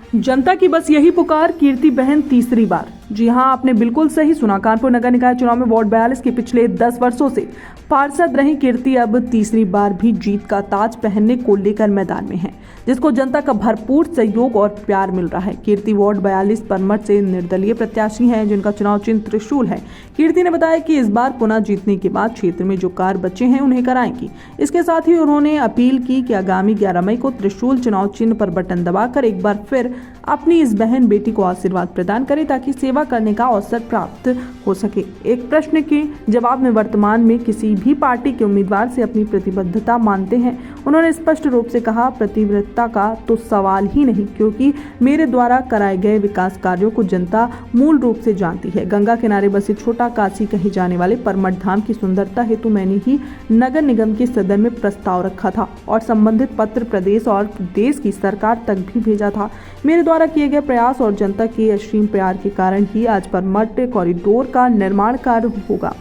जनता की बस यही पुकार, कीर्ति बहन तीसरी बार। जी हां, आपने बिल्कुल सही सुना। कानपुर नगर निकाय चुनाव में वार्ड 42 के पिछले 10 वर्षों से पार्षद रही कीर्ति अब तीसरी बार भी जीत का ताज पहनने को लेकर मैदान में है, जिसको जनता का भरपूर सहयोग और प्यार मिल रहा है। कीर्ति वार्ड 42 परमठ से निर्दलीय प्रत्याशी हैं, जिनका चुनाव चिन्ह त्रिशूल है। कीर्ति ने बताया कि इस बार पुनः जीतने के बाद क्षेत्र में जो कार्य बचे हैं उन्हें कराएंगी। इसके साथ ही उन्होंने अपील की कि आगामी 11 मई को त्रिशूल चुनाव चिन्ह पर बटन दबाकर एक बार फिर अपनी इस बहन बेटी को आशीर्वाद प्रदान करें, ताकि सेवा करने का अवसर प्राप्त हो सके। एक प्रश्न के जवाब में वर्तमान में किसी भी पार्टी के उम्मीदवार से अपनी प्रतिबद्धता मानते हैं, उन्होंने स्पष्ट रूप से कहा, प्रतिबद्धता का तो सवाल ही नहीं, क्योंकि मेरे द्वारा कराए गए विकास कार्यों को जनता मूल रूप से जानती है। गंगा किनारे बसे छोटा काशी कहे जाने वाले परमठ धाम की सुंदरता हेतु मैंने ही नगर निगम के सदन में प्रस्ताव रखा था और संबंधित पत्र प्रदेश और देश की सरकार तक भी भेजा था। मेरे द्वारा किए गए प्रयास और जनता के असीम प्यार के कारण ही आज परमठ कॉरिडोर का निर्माण कार्य होगा,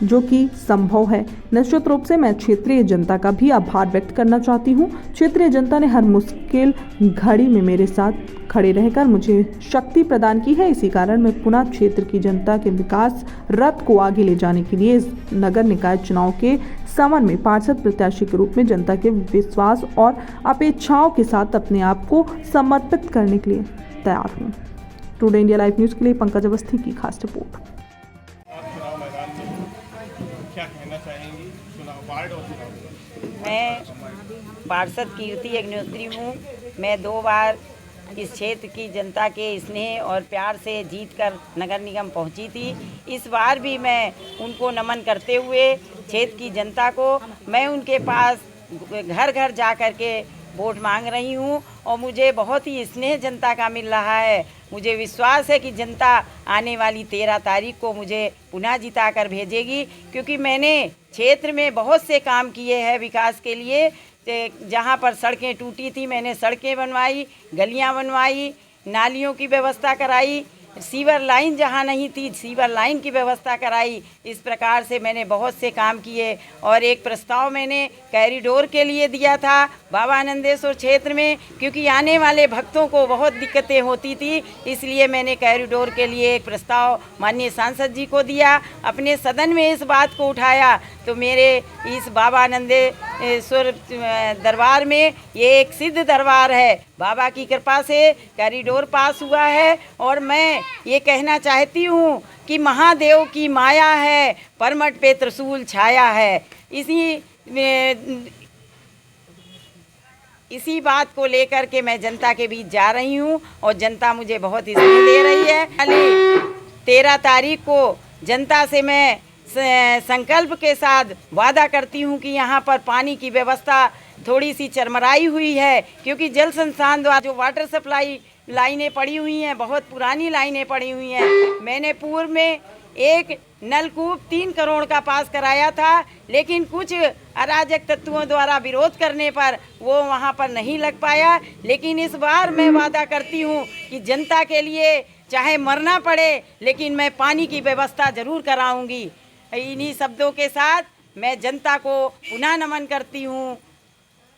जो कि संभव है। निश्चित रूप से मैं क्षेत्रीय जनता का भी आभार व्यक्त करना चाहती हूँ। क्षेत्रीय जनता ने हर मुश्किल घड़ी में मेरे साथ खड़े रहकर मुझे शक्ति प्रदान की है। इसी कारण मैं पुनः क्षेत्र की जनता के विकास रथ को आगे ले जाने के लिए इस नगर निकाय चुनाव के समन में पार्षद प्रत्याशी के रूप में जनता के विश्वास और अपेक्षाओं के साथ अपने आप को समर्पित करने के लिए तैयार हूँ। टुडे इंडिया लाइव न्यूज़ के लिए पंकज अवस्थी की खास रिपोर्ट। चुनाव मैदान में क्या कहना चाहेंगी चुनाव वार्ड और चुनाव? मैं पार्षद कीर्ति अग्निहोत्री हूँ। मैं 2 बार इस क्षेत्र की जनता के स्नेह और प्यार से जीतकर नगर निगम पहुँची थी। इस बार भी मैं उनको नमन करते हुए क्षेत्र की जनता को मैं उनके पास घर घर जा कर के वोट मांग रही हूँ और मुझे बहुत ही स्नेह जनता का मिल रहा है। मुझे विश्वास है कि जनता आने वाली 13 तारीख को मुझे पुनः जिता कर भेजेगी, क्योंकि मैंने क्षेत्र में बहुत से काम किए हैं विकास के लिए। जहाँ पर सड़कें टूटी थी मैंने सड़कें बनवाई, गलियाँ बनवाई, नालियों की व्यवस्था कराई, सीवर लाइन जहाँ नहीं थी सीवर लाइन की व्यवस्था कराई। इस प्रकार से मैंने बहुत से काम किए और एक प्रस्ताव मैंने कॉरिडोर के लिए दिया था बाबा आनंदेश्वर क्षेत्र में, क्योंकि आने वाले भक्तों को बहुत दिक्कतें होती थी। इसलिए मैंने कॉरिडोर के लिए एक प्रस्ताव माननीय सांसद जी को दिया, अपने सदन में इस बात को उठाया। तो मेरे इस बाबा आनंदेश्वर दरबार में ये एक सिद्ध दरबार है, बाबा की कृपा से कॉरिडोर पास हुआ है। और मैं ये कहना चाहती हूँ कि महादेव की माया है, परमठ पे त्रिशूल छाया है। इसी बात को लेकर के मैं जनता के बीच जा रही हूँ और जनता मुझे बहुत स्नेह दे रही है। 13 तारीख को जनता से मैं संकल्प के साथ वादा करती हूँ कि यहाँ पर पानी की व्यवस्था थोड़ी सी चरमराई हुई है, क्योंकि जल संस्थान द्वारा जो वाटर सप्लाई लाइनें पड़ी हुई हैं, बहुत पुरानी लाइनें पड़ी हुई हैं। मैंने पूर्व में एक नलकूप 3 करोड़ का पास कराया था, लेकिन कुछ अराजक तत्वों द्वारा विरोध करने पर वो वहाँ पर नहीं लग पाया। लेकिन इस बार मैं वादा करती हूँ कि जनता के लिए चाहे मरना पड़े, लेकिन मैं पानी की व्यवस्था ज़रूर कराऊंगी। इन्हीं शब्दों के साथ मैं जनता को पुनः नमन करती हूँ।